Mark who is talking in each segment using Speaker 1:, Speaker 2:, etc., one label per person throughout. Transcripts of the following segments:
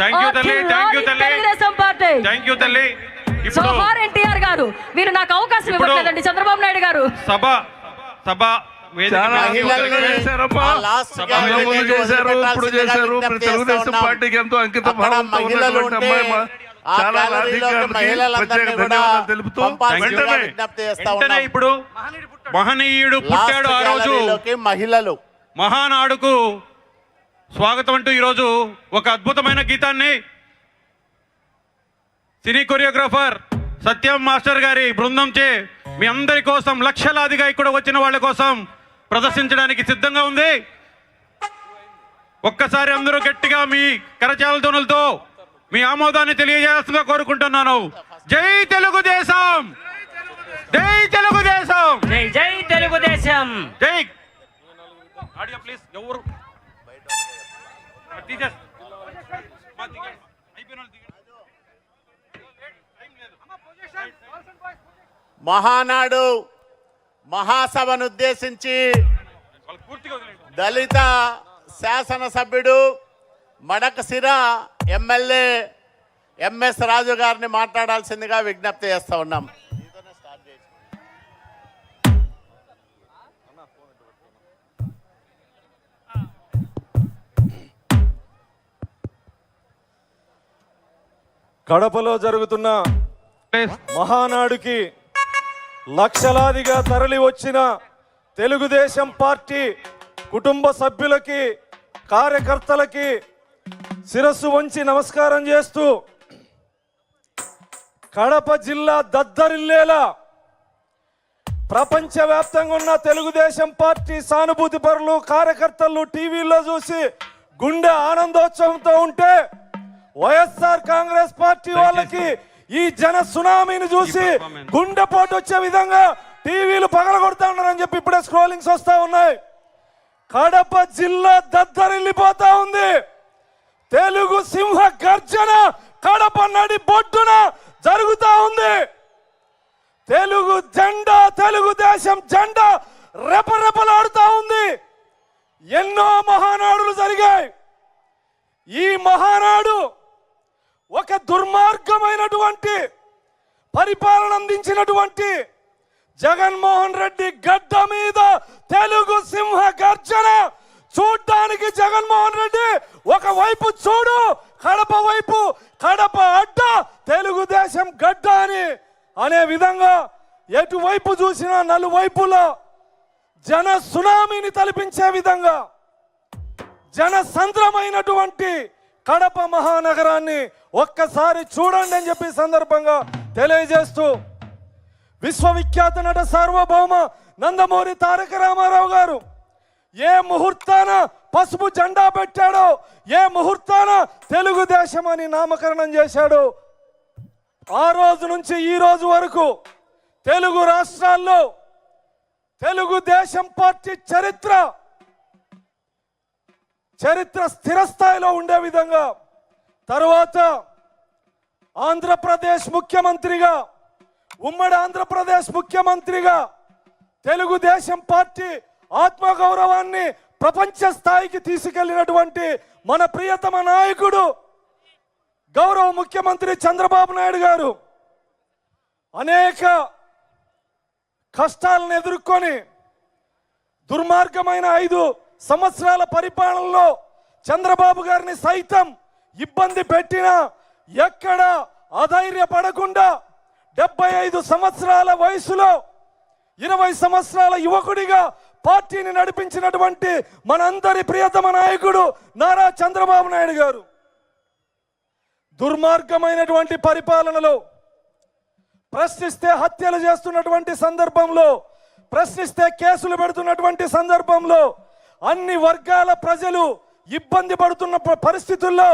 Speaker 1: Telugu Desam party. జోహార్ ఎన్టీఆర్ గారు. మీరు నాకు అవకాశం ఇవ్వలేదండి చంద్రబాబు నాయుడు గారు.
Speaker 2: తెలుగుదేశం పార్టీకి ఎంతో అంకిత
Speaker 3: ఇప్పుడు మహనీయుడు పుట్టాడు ఆ రోజు.
Speaker 2: మహిళలు
Speaker 3: మహానాడుకు స్వాగతం అంటూ ఈరోజు ఒక అద్భుతమైన గీతాన్ని సినీ కొరియోగ్రాఫర్ సత్యం మాస్టర్ గారి బృందంచే మీ అందరి కోసం లక్షలాదిగా ఇక్కడ వచ్చిన వాళ్ళ కోసం ప్రదర్శించడానికి సిద్ధంగా ఉంది. ఒక్కసారి అందరూ గట్టిగా మీ కరచాల ధ్వనులతో మీ ఆమోదాన్ని తెలియజేయాల్సిందిగా కోరుకుంటున్నాను. జై తెలుగుదేశం, జై తెలుగుదేశం,
Speaker 1: జై తెలుగుదేశం,
Speaker 3: జై. Audio please. ఎవరు
Speaker 2: మహానాడు మహాసభను ఉద్దేశించి దళిత శాసనసభ్యుడు మడకసిర ఎమ్మెల్యే ఎంఎస్ రాజు గారిని మాట్లాడాల్సిందిగా విజ్ఞప్తి చేస్తా ఉన్నాం.
Speaker 4: కడపలో జరుగుతున్న మహానాడుకి లక్షలాదిగా తరలి వచ్చిన తెలుగుదేశం పార్టీ కుటుంబ సభ్యులకి, కార్యకర్తలకి శిరస్సు వంచి నమస్కారం చేస్తూ కడప జిల్లా దద్దరిల్లేలా ప్రపంచవ్యాప్తంగా ఉన్న తెలుగుదేశం పార్టీ సానుభూతి పరులు, కార్యకర్తలు టీవీలో చూసి గుండె ఆనందోత్సవంతో ఉంటే వైఎస్ఆర్ కాంగ్రెస్ పార్టీ వాళ్ళకి ఈ జన సునామీని చూసి గుండెపోటు వచ్చే విధంగా టీవీలు పగలగొడతా ఉన్నారని చెప్పి ఇప్పుడే స్క్రోలింగ్స్ వస్తా ఉన్నాయి. కడప జిల్లా దద్దరిల్లిపోతా ఉంది. తెలుగు సింహ గర్జన కడప నడి బొడ్డున జరుగుతా ఉంది. తెలుగు జెండా, తెలుగుదేశం జెండా రెపరెపలాడుతా ఉంది. ఎన్నో మహానాడులు జరిగాయి. ఈ మహానాడు ఒక దుర్మార్గమైనటువంటి పరిపాలన అందించినటువంటి జగన్మోహన్ రెడ్డి గడ్డ మీద తెలుగు సింహ గర్జన చూడ్డానికి. జగన్మోహన్ రెడ్డి ఒక వైపు చూడు, కడప వైపు, కడప అడ్డ, తెలుగుదేశం గడ్డ అని అనే విధంగా ఎటువైపు చూసినా నలువైపులో జన సునామీని తలపించే విధంగా జనసంద్రమైనటువంటి కడప మహానగరాన్ని ఒక్కసారి చూడండి అని చెప్పి సందర్భంగా తెలియజేస్తూ, విశ్వవిఖ్యాత నట సార్వభౌమ నందమూరి తారక రామారావు గారు ఏ ముహూర్తాన పసుపు జెండా పెట్టాడో, ఏ ముహూర్తాన తెలుగుదేశం అని నామకరణం చేశాడో, ఆ రోజు నుంచి ఈ రోజు వరకు తెలుగు రాష్ట్రాల్లో తెలుగుదేశం పార్టీ చరిత్ర స్థిరస్థాయిలో ఉండే విధంగా, తరువాత ఆంధ్రప్రదేశ్ ముఖ్యమంత్రిగా, ఉమ్మడి ఆంధ్రప్రదేశ్ ముఖ్యమంత్రిగా తెలుగుదేశం పార్టీ ఆత్మగౌరవాన్ని ప్రపంచ స్థాయికి తీసుకెళ్లినటువంటి మన ప్రియతమ నాయకుడు గౌరవ ముఖ్యమంత్రి చంద్రబాబు నాయుడు గారు అనేక కష్టాలను ఎదుర్కొని దుర్మార్గమైన 5 సంవత్సరాల పరిపాలనలో చంద్రబాబు గారిని సైతం ఇబ్బంది పెట్టినా ఎక్కడ అధైర్యపడకుండా 75 సంవత్సరాల వయసులో 20 సంవత్సరాల యువకుడిగా పార్టీని నడిపించినటువంటి మనందరి ప్రియతమ నాయకుడు నారా చంద్రబాబు నాయుడు గారు దుర్మార్గమైనటువంటి పరిపాలనలో, ప్రశ్నిస్తే హత్యలు చేస్తున్నటువంటి సందర్భంలో, ప్రశ్నిస్తే కేసులు పెడుతున్నటువంటి సందర్భంలో, అన్ని వర్గాల ప్రజలు ఇబ్బంది పడుతున్న పరిస్థితుల్లో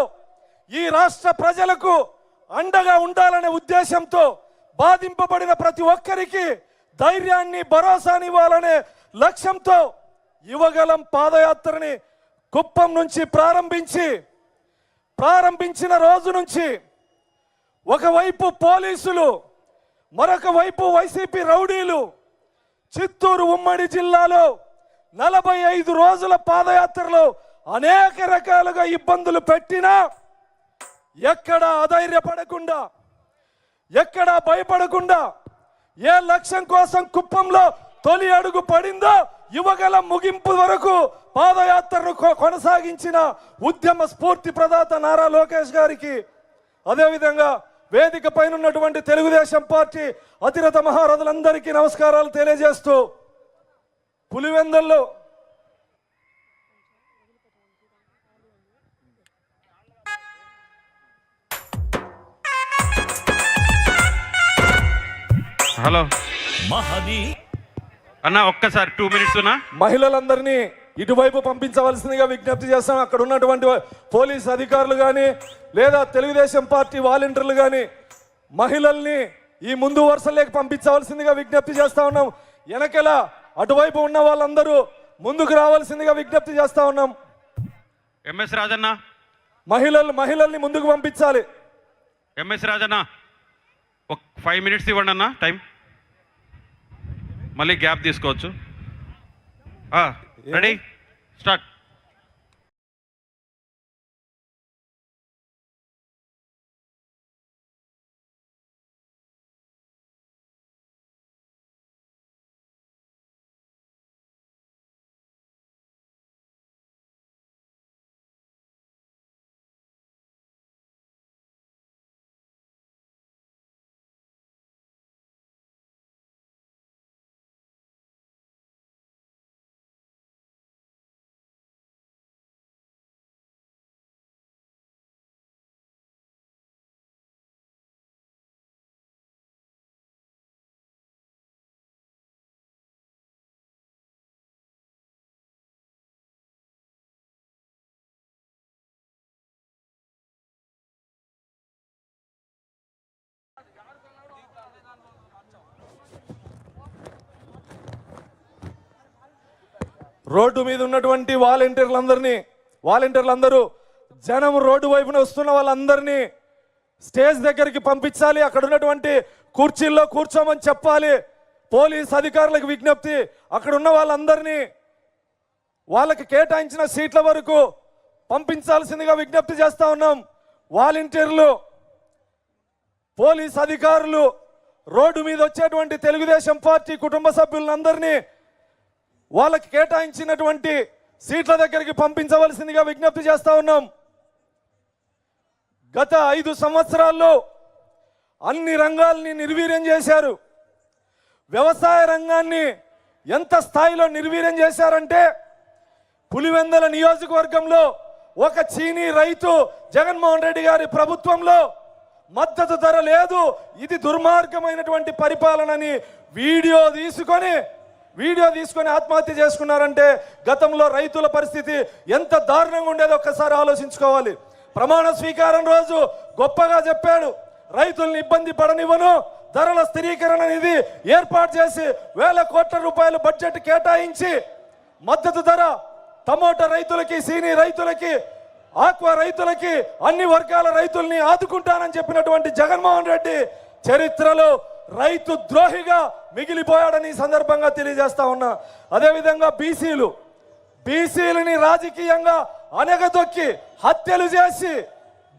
Speaker 4: ఈ రాష్ట్ర ప్రజలకు అండగా ఉండాలనే ఉద్దేశంతో బాధింపబడిన ప్రతి ఒక్కరికి ధైర్యాన్ని, భరోసాని ఇవ్వాలనే లక్ష్యంతో యువగలం పాదయాత్రని కుప్పం నుంచి ప్రారంభించిన రోజు నుంచి ఒకవైపు పోలీసులు, మరొక వైపు వైసీపీ రౌడీలు చిత్తూరు ఉమ్మడి జిల్లాలో 45 రోజుల పాదయాత్రలో అనేక రకాలుగా ఇబ్బందులు పెట్టినా ఎక్కడ అధైర్యపడకుండా, ఎక్కడ భయపడకుండా ఏ లక్ష్యం కోసం కుప్పంలో తొలి అడుగు పడిందో యువగల ముగింపు వరకు పాదయాత్రను కొనసాగించిన ఉద్యమ స్ఫూర్తి ప్రదాత నారా లోకేష్ గారికి, అదేవిధంగా వేదిక పైన ఉన్నటువంటి తెలుగుదేశం పార్టీ అతిరథ మహారథులందరికీ నమస్కారాలు తెలియజేస్తూ, పులివెందుల్లో
Speaker 3: హలో అన్న, ఒక్కసారి 2 minutes ఉన్నా.
Speaker 4: మహిళలందరినీ ఇటువైపు పంపించవలసిందిగా విజ్ఞప్తి చేస్తాం. అక్కడ ఉన్నటువంటి పోలీస్ అధికారులు కానీ లేదా తెలుగుదేశం పార్టీ వాలంటీర్లు కానీ మహిళల్ని ఈ ముందు వరుసలోకి పంపించవలసిందిగా విజ్ఞప్తి చేస్తా ఉన్నాం. వెనకల అటువైపు ఉన్న వాళ్ళందరూ ముందుకు రావాల్సిందిగా విజ్ఞప్తి చేస్తా ఉన్నాం.
Speaker 3: ఎంఎస్ రాజన్న,
Speaker 4: మహిళల్ని ముందుకు పంపించాలి.
Speaker 3: ఎంఎస్ రాజన్న, ఒక 5 minutes ఇవ్వండి అన్న టైం, మళ్ళీ గ్యాప్ తీసుకోవచ్చు. Ready, start.
Speaker 4: రోడ్డు మీద ఉన్నటువంటి వాలంటీర్లందరూ జనం రోడ్డు వైపున వస్తున్న వాళ్ళందరినీ స్టేజ్ దగ్గరికి పంపించాలి. అక్కడ ఉన్నటువంటి కుర్చీల్లో కూర్చోమని చెప్పాలి. పోలీస్ అధికారులకు విజ్ఞప్తి, అక్కడ ఉన్న వాళ్ళందరినీ వాళ్ళకి కేటాయించిన సీట్ల వరకు పంపించాల్సిందిగా విజ్ఞప్తి చేస్తా ఉన్నాం. వాలంటీర్లు, పోలీస్ అధికారులు, రోడ్డు మీద వచ్చేటువంటి తెలుగుదేశం పార్టీ కుటుంబ సభ్యులందరినీ వాళ్ళకి కేటాయించినటువంటి సీట్ల దగ్గరికి పంపించవలసిందిగా విజ్ఞప్తి చేస్తా ఉన్నాం. గత 5 సంవత్సరాల్లో అన్ని రంగాల్ని నిర్వీర్యం చేశారు. వ్యవసాయ రంగాన్ని ఎంత స్థాయిలో నిర్వీర్యం చేశారంటే, పులివెందుల నియోజకవర్గంలో ఒక చీనీ రైతు జగన్మోహన్ రెడ్డి గారి ప్రభుత్వంలో మద్దతు ధర లేదు, ఇది దుర్మార్గమైనటువంటి పరిపాలనని వీడియో తీసుకొని ఆత్మహత్య చేసుకున్నారంటే గతంలో రైతుల పరిస్థితి ఎంత దారుణంగా ఉండేదో ఒక్కసారి ఆలోచించుకోవాలి. ప్రమాణ స్వీకారం రోజు గొప్పగా చెప్పాడు, రైతుల్ని ఇబ్బంది పడనివ్వను, ధరల స్థిరీకరణ నిధి ఏర్పాటు చేసి 1000 కోట్ల రూపాయలు బడ్జెట్ కేటాయించి మద్దతు ధర టమోటా రైతులకి, సీనీ రైతులకి, ఆక్వా రైతులకి, అన్ని వర్గాల రైతుల్ని ఆదుకుంటానని చెప్పినటువంటి జగన్మోహన్ రెడ్డి చరిత్రలో రైతు ద్రోహిగా మిగిలిపోయాడని సందర్భంగా తెలియజేస్తా ఉన్నా. అదేవిధంగా బీసీలని రాజకీయంగా అనగదొక్కి హత్యలు చేసి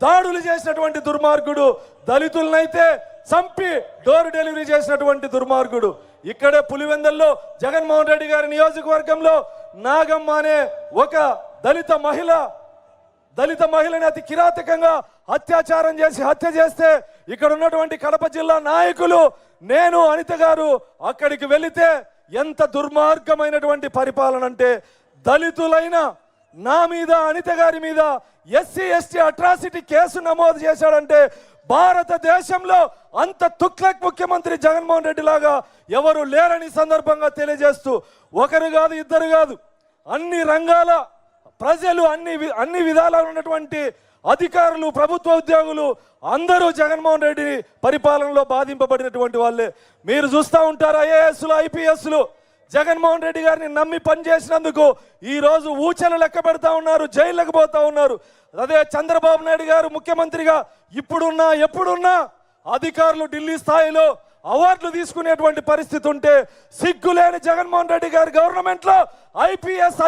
Speaker 4: దాడులు చేసినటువంటి దుర్మార్గుడు, దళితులనైతే చంపి డోర్ డెలివరీ చేసినటువంటి దుర్మార్గుడు. ఇక్కడే పులివెందుల్లో జగన్మోహన్ రెడ్డి గారి నియోజకవర్గంలో నాగమ్మ అనే ఒక దళిత మహిళని అతి కిరాతకంగా అత్యాచారం చేసి హత్య చేస్తే ఇక్కడ ఉన్నటువంటి కడప జిల్లా నాయకులు, నేను అనిత గారు అక్కడికి వెళితే ఎంత దుర్మార్గమైనటువంటి పరిపాలన అంటే, దళితులైన నా మీద, అనిత గారి మీద ఎస్సీ ఎస్టీ అట్రాసిటీ కేసు నమోదు చేశాడంటే భారతదేశంలో అంత తుక్లక్ ముఖ్యమంత్రి జగన్మోహన్ రెడ్డి లాగా ఎవరు లేరని సందర్భంగా తెలియజేస్తూ, ఒకరు కాదు, ఇద్దరు కాదు, అన్ని రంగాల ప్రజలు, అన్ని విధాలా ఉన్నటువంటి అధికారులు, ప్రభుత్వ ఉద్యోగులు అందరూ జగన్మోహన్ రెడ్డి పరిపాలనలో బాధింపబడినటువంటి వాళ్ళే. మీరు చూస్తూ ఉంటారు, ఐఏఎస్లు, ఐపీఎస్లు జగన్మోహన్ రెడ్డి గారిని నమ్మి పనిచేసినందుకు ఈరోజు ఊచలు లెక్క పెడతా ఉన్నారు, జైళ్ళకు పోతా ఉన్నారు. అదే చంద్రబాబు నాయుడు గారు ముఖ్యమంత్రిగా ఎప్పుడున్నా అధికారులు ఢిల్లీ స్థాయిలో అవార్డులు తీసుకునేటువంటి పరిస్థితి ఉంటే, సిగ్గులేని జగన్మోహన్ రెడ్డి గారి గవర్నమెంట్లో ఐపీఎస్